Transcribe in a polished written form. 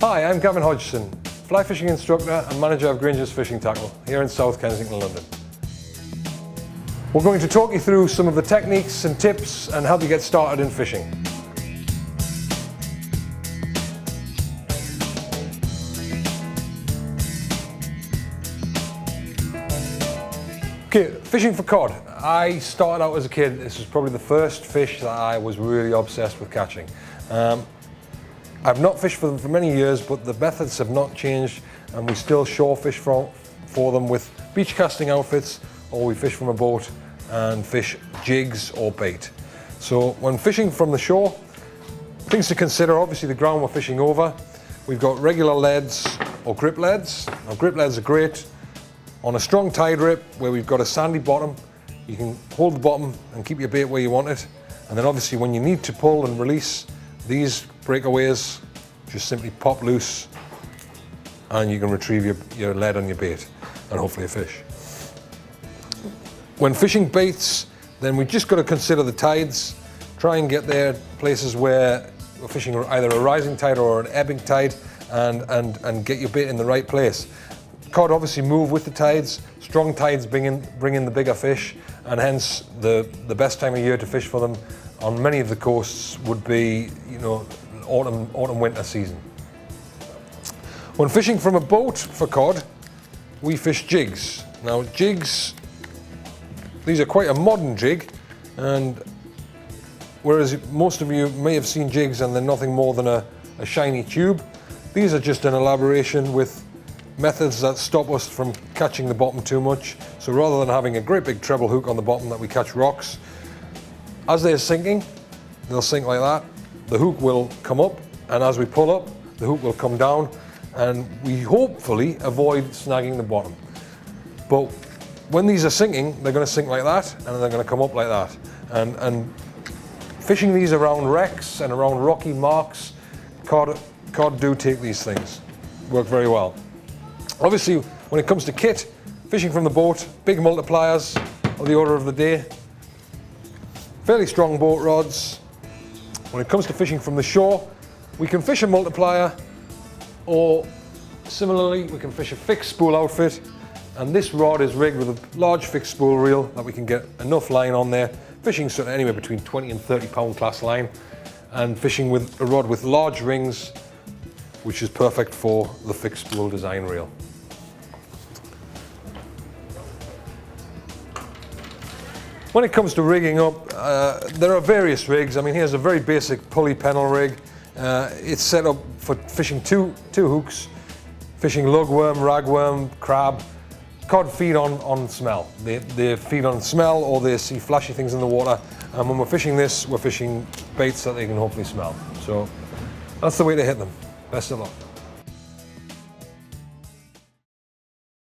Hi, I'm Gavin Hodgson, fly fishing instructor and manager of Granger's Fishing Tackle here in South Kensington, London. We're going to talk you through some of the techniques and tips and help you get started in fishing. Okay, fishing for cod. I started out as a kid. This was probably the first fish that I was really obsessed with catching. I've not fished for them for many years, but the methods have not changed, and we still shore fish for them with beach casting outfits, or we fish from a boat and fish jigs or bait. So when fishing from the shore, things to consider: obviously the ground we're fishing over. We've got regular leads or grip leads. Now grip leads are great on a strong tide rip where we've got a sandy bottom. You can hold the bottom and keep your bait where you want it. And then obviously when you need to pull and release, these breakaways just simply pop loose and you can retrieve your lead on your bait and hopefully a fish. When fishing baits, then we just got to consider the tides. Try and get there places where we're fishing either a rising tide or an ebbing tide, and get your bait in the right place. Cod obviously move with the tides. Strong tides bring in the bigger fish, and hence the best time of year to fish for them on many of the coasts would be, autumn winter season. When fishing from a boat for cod, we fish jigs. Now jigs, these are quite a modern jig, and whereas most of you may have seen jigs and they're nothing more than a shiny tube, these are just an elaboration with methods that stop us from catching the bottom too much. So rather than having a great big treble hook on the bottom that we catch rocks, as they're sinking, they'll sink like that. The hook will come up, and as we pull up, the hook will come down, and we hopefully avoid snagging the bottom. But when these are sinking, they're going to sink like that, and they're going to come up like that. And fishing these around wrecks and around rocky marks, cod do take these things. Work very well. Obviously, when it comes to kit, fishing from the boat, big multipliers are the order of the day. Fairly strong boat rods. When it comes to fishing from the shore, we can fish a multiplier, or similarly, we can fish a fixed spool outfit. And this rod is rigged with a large fixed spool reel that we can get enough line on there, fishing sort of anywhere between 20 and 30 pound class line, and fishing with a rod with large rings, which is perfect for the fixed spool design reel. When it comes to rigging up, there are various rigs. I mean, here's a very basic pulley pennel rig. It's set up for fishing two hooks, fishing lugworm, ragworm, crab. Cod feed on smell. They feed on smell, or they see flashy things in the water. And when we're fishing this, we're fishing baits that they can hopefully smell. So that's the way to hit them. Best of luck.